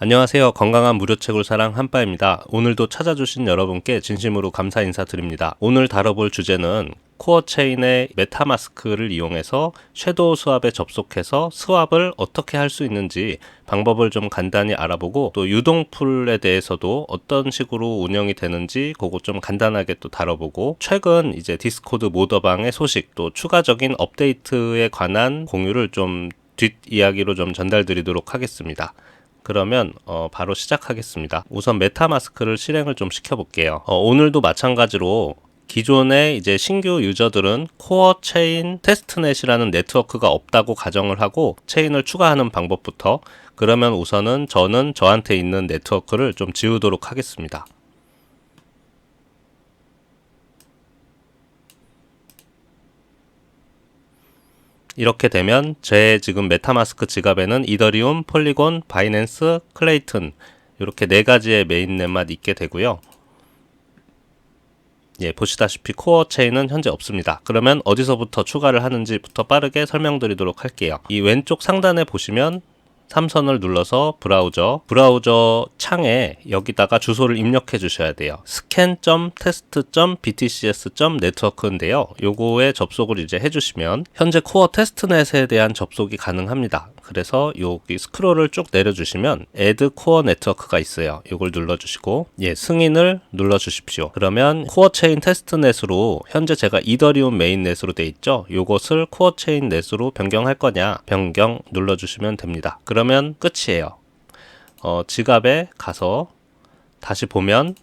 안녕하세요. 건강한 무료채굴 사랑 한빠입니다. 오늘도 찾아주신 여러분께 진심으로 감사 인사드립니다. 오늘 다뤄볼 주제는 코어 체인의 메타마스크를 이용해서 섀도우 스왑에 접속해서 스왑을 어떻게 할 수 있는지 방법을 좀 간단히 알아보고, 또 유동풀에 대해서도 어떤 식으로 운영이 되는지 그거 좀 간단하게 또 다뤄보고, 최근 이제 디스코드 모더방의 소식, 또 추가적인 업데이트에 관한 공유를 좀 뒷이야기로 좀 전달드리도록 하겠습니다. 그러면 바로 시작하겠습니다. 우선 메타마스크를 실행을 좀 시켜볼게요. 오늘도 마찬가지로 기존의 이제 신규 유저들은 코어 체인 테스트넷이라는 네트워크가 없다고 가정을 하고 체인을 추가하는 방법부터, 그러면 우선은 저는 저한테 있는 네트워크를 좀 지우도록 하겠습니다. 이렇게 되면 제 지금 메타마스크 지갑에는 이더리움, 폴리곤, 바이낸스, 클레이튼 이렇게 네 가지의 메인넷만 있게 되고요. 예, 보시다시피 코어 체인은 현재 없습니다. 그러면 어디서부터 추가를 하는지부터 빠르게 설명드리도록 할게요. 이 왼쪽 상단에 보시면 3선을 눌러서 브라우저 창에 여기다가 주소를 입력해 주셔야 돼요. scan.test.btcs.network인데요. 요거에 접속을 이제 해주시면 현재 코어 테스트넷에 대한 접속이 가능합니다. 그래서 여기 스크롤을 쭉 내려주시면 add core network가 있어요. 요걸 눌러주시고 승인을 눌러주십시오. 그러면 코어 체인 테스트넷으로 현재 제가 이더리움 메인넷으로 돼 있죠. 요것을 코어 체인 넷으로 변경할 거냐, 변경 눌러주시면 됩니다. 그러면 끝이에요. 지갑에 가서 다시 보면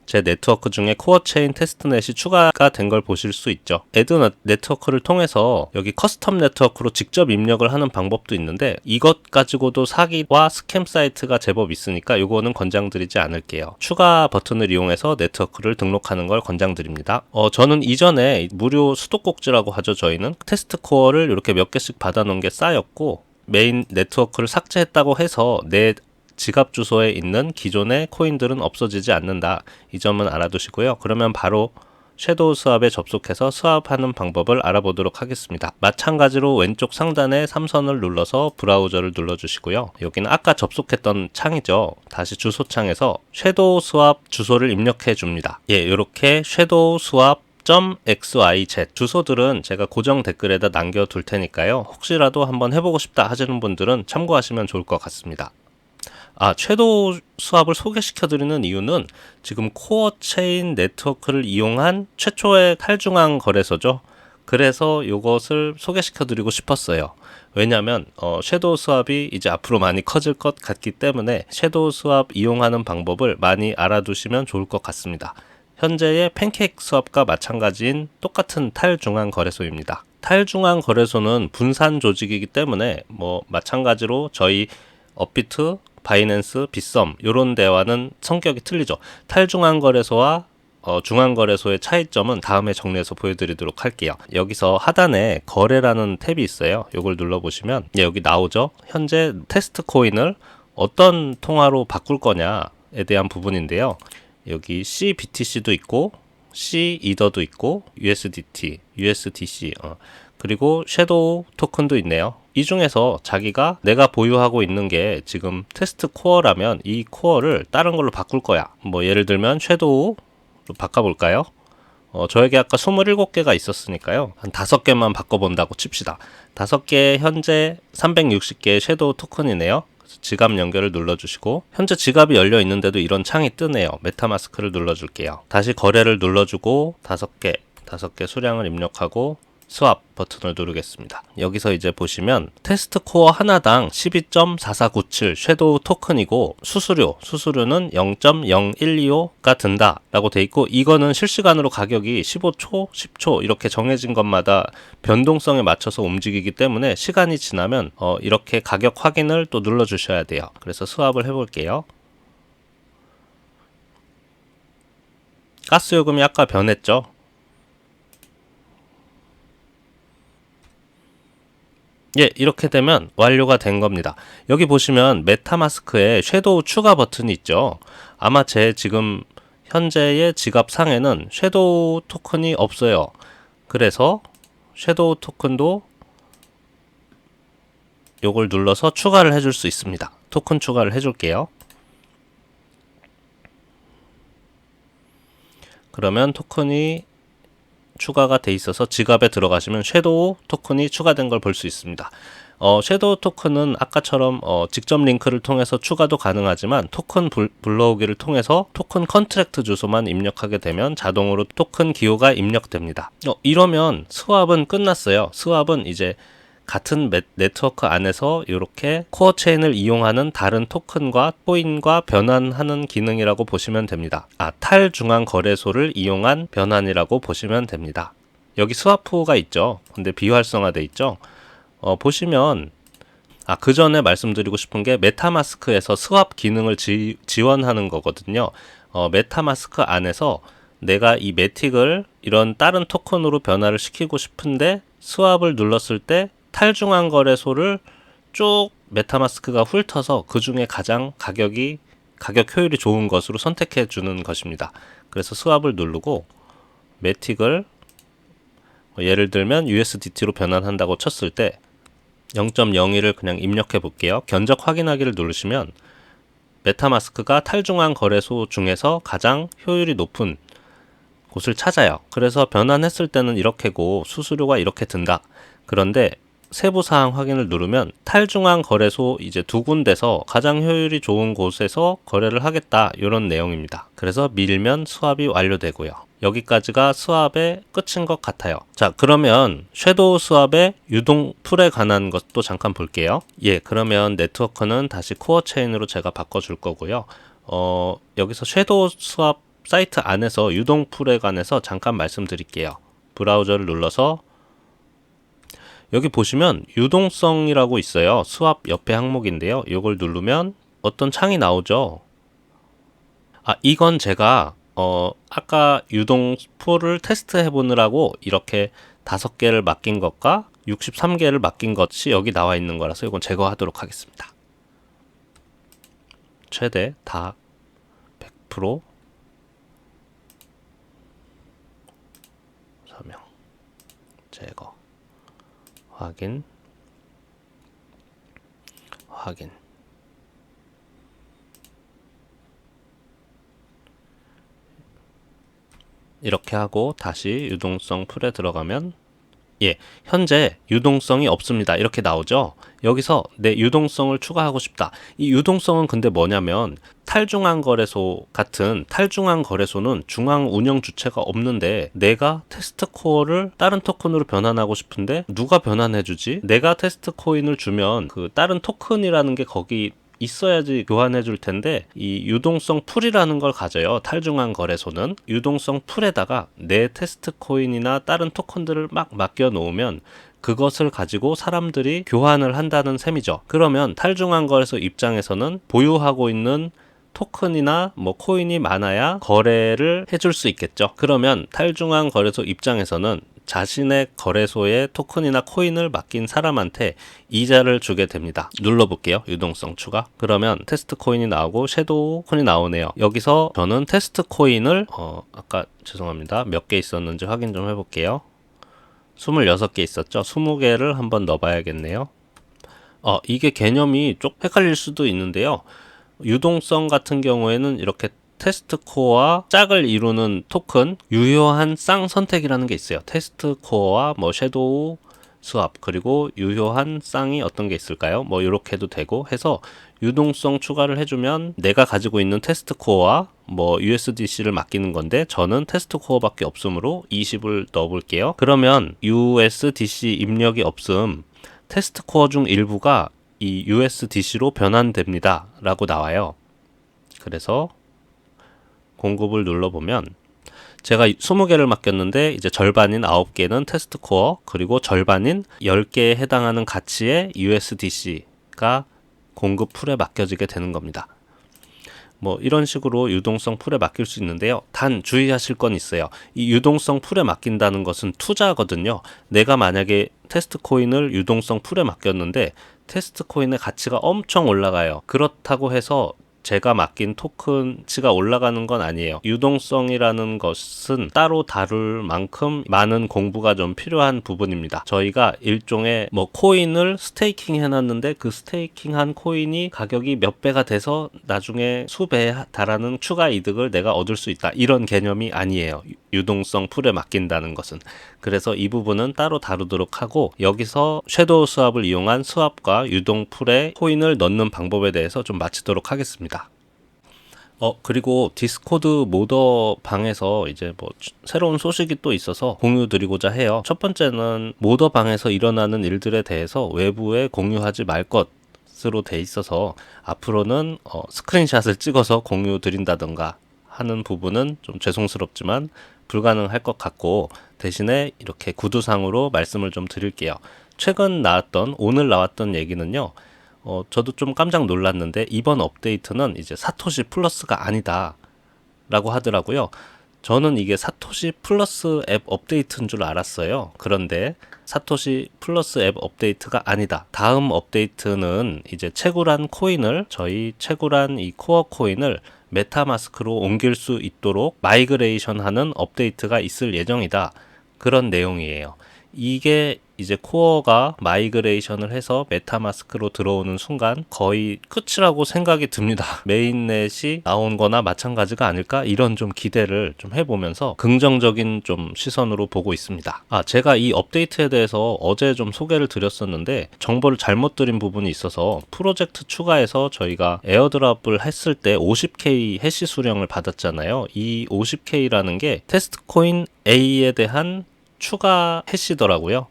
제 네트워크 중에 코어 체인 테스트넷이 추가가 된 걸 보실 수 있죠. 애드 네트워크를 통해서 여기 커스텀 네트워크로 직접 입력을 하는 방법도 있는데, 이것 가지고도 사기와 스캠 사이트가 제법 있으니까 이거는 권장드리지 않을게요. 추가 버튼을 이용해서 네트워크를 등록하는 걸 권장드립니다. 저는 이전에 무료 수도꼭지라고 하죠. 저희는 테스트 코어를 이렇게 몇 개씩 받아놓은 게 쌓였고, 메인 네트워크를 삭제했다고 해서 내 지갑 주소에 있는 기존의 코인들은 없어지지 않는다. 이 점은 알아두시고요. 그러면 바로 섀도우 스왑에 접속해서 스왑하는 방법을 알아보도록 하겠습니다. 마찬가지로 왼쪽 상단에 3선을 눌러서 브라우저를 눌러주시고요. 여기는 아까 접속했던 창이죠. 다시 주소창에서 섀도우 스왑 주소를 입력해 줍니다. 이렇게 섀도우 스왑 .xyz 주소들은 제가 고정 댓글에다 남겨둘 테니까요. 혹시라도 한번 해보고 싶다 하시는 분들은 참고하시면 좋을 것 같습니다. 섀도우 스왑을 소개시켜드리는 이유는 지금 코어 체인 네트워크를 이용한 최초의 탈중앙 거래소죠. 그래서 이것을 소개시켜드리고 싶었어요. 왜냐하면 섀도우 스왑이 이제 앞으로 많이 커질 것 같기 때문에 섀도우 스왑 이용하는 방법을 많이 알아두시면 좋을 것 같습니다. 현재의 팬케이크 스왑과 마찬가지인 똑같은 탈중앙 거래소입니다. 탈중앙 거래소는 분산 조직이기 때문에 마찬가지로 저희 업비트, 바이낸스, 빗썸 이런 데와는 성격이 틀리죠. 탈중앙 거래소와 중앙 거래소의 차이점은 다음에 정리해서 보여드리도록 할게요. 여기서 하단에 거래라는 탭이 있어요. 이걸 눌러보시면 여기 나오죠. 현재 테스트 코인을 어떤 통화로 바꿀 거냐에 대한 부분인데요. 여기 CBTC도 있고 C 이더도 있고 USDT, USDC 그리고 섀도우 토큰도 있네요. 이 중에서 자기가 내가 보유하고 있는 게 지금 테스트 코어라면 이 코어를 다른 걸로 바꿀 거야. 예를 들면 섀도우로 바꿔볼까요? 저에게 아까 27개가 있었으니까요. 한 5개만 바꿔본다고 칩시다. 5개 현재 360개의 섀도우 토큰이네요. 지갑 연결을 눌러주시고 현재 지갑이 열려 있는데도 이런 창이 뜨네요. 메타마스크를 눌러줄게요. 다시 거래를 눌러주고 5개 수량을 입력하고 스왑 버튼을 누르겠습니다. 여기서 이제 보시면 테스트 코어 하나당 12.4497 섀도우 토큰이고 수수료는 0.0125가 든다 라고 돼 있고, 이거는 실시간으로 가격이 15초, 10초 이렇게 정해진 것마다 변동성에 맞춰서 움직이기 때문에 시간이 지나면 이렇게 가격 확인을 또 눌러 주셔야 돼요. 그래서 스왑을 해볼게요. 가스요금이 아까 변했죠. 이렇게 되면 완료가 된 겁니다. 여기 보시면 메타마스크에 섀도우 추가 버튼이 있죠. 아마 제 지금 현재의 지갑 상에는 섀도우 토큰이 없어요. 그래서 섀도우 토큰도 요걸 눌러서 추가를 해줄 수 있습니다. 토큰 추가를 해줄게요. 그러면 토큰이 추가가 돼 있어서 지갑에 들어가시면 섀도우 토큰이 추가된 걸 볼 수 있습니다. 섀도우 토큰은 아까처럼 직접 링크를 통해서 추가도 가능하지만 토큰 불러오기를 통해서 토큰 컨트랙트 주소만 입력하게 되면 자동으로 토큰 기호가 입력됩니다. 이러면 스왑은 끝났어요. 스왑은 이제 같은 네트워크 안에서 이렇게 코어 체인을 이용하는 다른 토큰과 코인과 변환하는 기능이라고 보시면 됩니다. 탈중앙 거래소를 이용한 변환이라고 보시면 됩니다. 여기 스와프가 있죠. 근데 비활성화돼 있죠. 보시면 그 전에 말씀드리고 싶은 게 메타마스크에서 스왑 기능을 지원하는 거거든요. 메타마스크 안에서 내가 이 매틱을 이런 다른 토큰으로 변화를 시키고 싶은데 스왑을 눌렀을 때 탈중앙 거래소를 쭉 메타마스크가 훑어서 그 중에 가장 가격 효율이 좋은 것으로 선택해 주는 것입니다. 그래서 스왑을 누르고 매틱을 예를 들면 USDT로 변환한다고 쳤을 때 0.01을 그냥 입력해 볼게요. 견적 확인하기를 누르시면 메타마스크가 탈중앙 거래소 중에서 가장 효율이 높은 곳을 찾아요. 그래서 변환했을 때는 이렇게고 수수료가 이렇게 든다. 그런데 세부 사항 확인을 누르면 탈중앙 거래소 이제 두 군데서 가장 효율이 좋은 곳에서 거래를 하겠다, 이런 내용입니다. 그래서 밀면 스왑이 완료되고요. 여기까지가 스왑의 끝인 것 같아요. 자, 그러면 섀도우 스왑의 유동 풀에 관한 것도 잠깐 볼게요. 그러면 네트워크는 다시 코어 체인으로 제가 바꿔줄 거고요. 여기서 섀도우 스왑 사이트 안에서 유동 풀에 관해서 잠깐 말씀드릴게요. 브라우저를 눌러서 여기 보시면 유동성이라고 있어요. 스왑 옆에 항목인데요. 이걸 누르면 어떤 창이 나오죠. 이건 제가 아까 유동 풀을 테스트해 보느라고 이렇게 5개를 맡긴 것과 63개를 맡긴 것이 여기 나와 있는 거라서 이건 제거하도록 하겠습니다. 최대 다 100% 서명 제거 확인 이렇게 하고 다시 유동성 풀에 들어가면 현재 유동성이 없습니다. 이렇게 나오죠. 여기서 내 유동성을 추가하고 싶다. 이 유동성은 근데 뭐냐면 탈중앙 거래소 같은 탈중앙 거래소는 중앙 운영 주체가 없는데 내가 테스트 코어를 다른 토큰으로 변환하고 싶은데 누가 변환해주지? 내가 테스트 코인을 주면 그 다른 토큰이라는 게 거기 있어야지 교환해 줄 텐데 이 유동성 풀이라는 걸 가져요. 탈중앙 거래소는 유동성 풀에다가 내 테스트 코인이나 다른 토큰들을 막 맡겨 놓으면 그것을 가지고 사람들이 교환을 한다는 셈이죠. 그러면 탈중앙 거래소 입장에서는 보유하고 있는 토큰이나 코인이 많아야 거래를 해줄 수 있겠죠. 그러면 탈중앙 거래소 입장에서는 자신의 거래소에 토큰이나 코인을 맡긴 사람한테 이자를 주게 됩니다. 눌러볼게요. 유동성 추가. 그러면 테스트 코인이 나오고 섀도우 코인이 나오네요. 여기서 저는 테스트 코인을 아까 죄송합니다. 몇 개 있었는지 확인 좀 해볼게요. 26개 있었죠. 20개를 한번 넣어봐야겠네요. 이게 개념이 좀 헷갈릴 수도 있는데요. 유동성 같은 경우에는 이렇게 테스트 코어와 짝을 이루는 토큰 유효한 쌍 선택이라는 게 있어요. 테스트 코어와 섀도우 스왑 그리고 유효한 쌍이 어떤 게 있을까요? 이렇게 해도 되고 해서 유동성 추가를 해주면 내가 가지고 있는 테스트 코어와 USDC를 맡기는 건데 저는 테스트 코어밖에 없으므로 20을 넣어볼게요. 그러면 USDC 입력이 없음 테스트 코어 중 일부가 이 USDC로 변환됩니다 라고 나와요. 그래서 공급을 눌러보면 제가 20개를 맡겼는데 이제 절반인 9개는 테스트 코어 그리고 절반인 10개에 해당하는 가치의 USDC가 공급 풀에 맡겨지게 되는 겁니다. 이런 식으로 유동성 풀에 맡길 수 있는데요. 단 주의하실 건 있어요. 이 유동성 풀에 맡긴다는 것은 투자거든요. 내가 만약에 테스트 코인을 유동성 풀에 맡겼는데 테스트 코인의 가치가 엄청 올라가요. 그렇다고 해서 제가 맡긴 토큰치가 올라가는 건 아니에요. 유동성이라는 것은 따로 다룰 만큼 많은 공부가 좀 필요한 부분입니다. 저희가 일종의 코인을 스테이킹 해놨는데 그 스테이킹한 코인이 가격이 몇 배가 돼서 나중에 수배에 달하는 추가 이득을 내가 얻을 수 있다, 이런 개념이 아니에요. 유동성 풀에 맡긴다는 것은. 그래서 이 부분은 따로 다루도록 하고, 여기서 섀도우 스왑을 이용한 스왑과 유동 풀에 코인을 넣는 방법에 대해서 좀 마치도록 하겠습니다. 그리고 디스코드 모더 방에서 이제 새로운 소식이 또 있어서 공유 드리고자 해요. 첫 번째는 모더 방에서 일어나는 일들에 대해서 외부에 공유하지 말 것으로 돼 있어서 앞으로는 스크린샷을 찍어서 공유 드린다던가 하는 부분은 좀 죄송스럽지만 불가능할 것 같고, 대신에 이렇게 구두상으로 말씀을 좀 드릴게요. 오늘 나왔던 얘기는요, 저도 좀 깜짝 놀랐는데 이번 업데이트는 이제 사토시 플러스가 아니다 라고 하더라고요. 저는 이게 사토시 플러스 앱 업데이트인 줄 알았어요. 그런데 사토시 플러스 앱 업데이트가 아니다. 다음 업데이트는 이제 채굴한 코인을, 저희 채굴한 이 코어 코인을 메타마스크로 옮길 수 있도록 마이그레이션 하는 업데이트가 있을 예정이다, 그런 내용이에요. 이게 이제 코어가 마이그레이션을 해서 메타마스크로 들어오는 순간 거의 끝이라고 생각이 듭니다. 메인넷이 나온 거나 마찬가지가 아닐까, 이런 좀 기대를 좀 해보면서 긍정적인 좀 시선으로 보고 있습니다. 제가 이 업데이트에 대해서 어제 좀 소개를 드렸었는데 정보를 잘못 드린 부분이 있어서, 프로젝트 추가해서 저희가 에어드랍을 했을 때 50K 해시 수령을 받았잖아요. 이 50K라는 게 테스트 코인 A에 대한 추가 해시더라고요.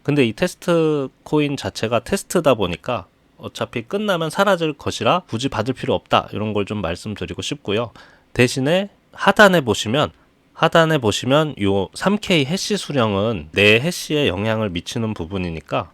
근데 이 테스트 코인 자체가 테스트다 보니까 어차피 끝나면 사라질 것이라 굳이 받을 필요 없다, 이런 걸 좀 말씀드리고 싶고요. 대신에 하단에 보시면 요 3K 해시 수령은 내 해시에 영향을 미치는 부분이니까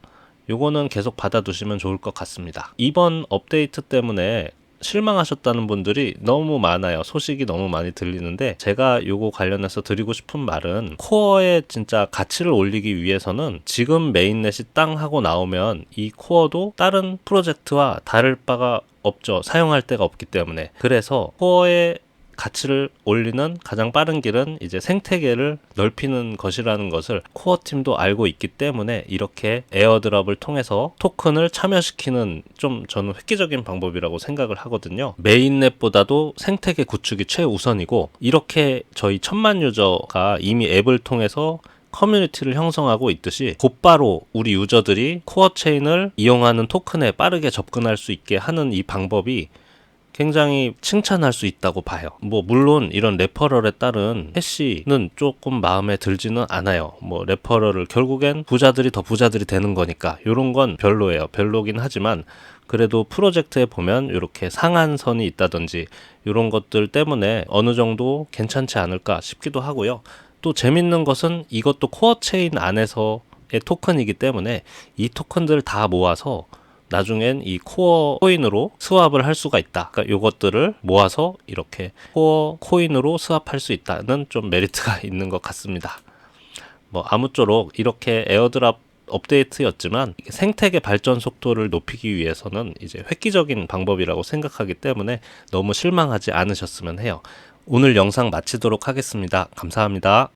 요거는 계속 받아두시면 좋을 것 같습니다. 이번 업데이트 때문에 실망하셨다는 분들이 너무 많아요. 소식이 너무 많이 들리는데, 제가 요거 관련해서 드리고 싶은 말은, 코어의 진짜 가치를 올리기 위해서는 지금 메인넷이 땅 하고 나오면 이 코어도 다른 프로젝트와 다를 바가 없죠. 사용할 데가 없기 때문에. 그래서 코어의 가치를 올리는 가장 빠른 길은 이제 생태계를 넓히는 것이라는 것을 코어 팀도 알고 있기 때문에, 이렇게 에어드랍을 통해서 토큰을 참여시키는, 좀 저는 획기적인 방법이라고 생각을 하거든요. 메인넷보다도 생태계 구축이 최우선이고, 이렇게 저희 1000만 유저가 이미 앱을 통해서 커뮤니티를 형성하고 있듯이 곧바로 우리 유저들이 코어 체인을 이용하는 토큰에 빠르게 접근할 수 있게 하는 이 방법이 굉장히 칭찬할 수 있다고 봐요. 물론 이런 레퍼럴에 따른 해시는 조금 마음에 들지는 않아요. 레퍼럴을 결국엔 부자들이 더 부자들이 되는 거니까 요런 건 별로예요. 별로긴 하지만 그래도 프로젝트에 보면 이렇게 상한선이 있다든지 요런 것들 때문에 어느 정도 괜찮지 않을까 싶기도 하고요. 또 재밌는 것은 이것도 코어 체인 안에서의 토큰이기 때문에 이 토큰들을 다 모아서 나중엔 이 코어 코인으로 스왑을 할 수가 있다. 그러니까 요것들을 모아서 이렇게 코어 코인으로 스왑할 수 있다는 좀 메리트가 있는 것 같습니다. 아무쪼록 이렇게 에어드랍 업데이트였지만 생태계 발전 속도를 높이기 위해서는 이제 획기적인 방법이라고 생각하기 때문에 너무 실망하지 않으셨으면 해요. 오늘 영상 마치도록 하겠습니다. 감사합니다.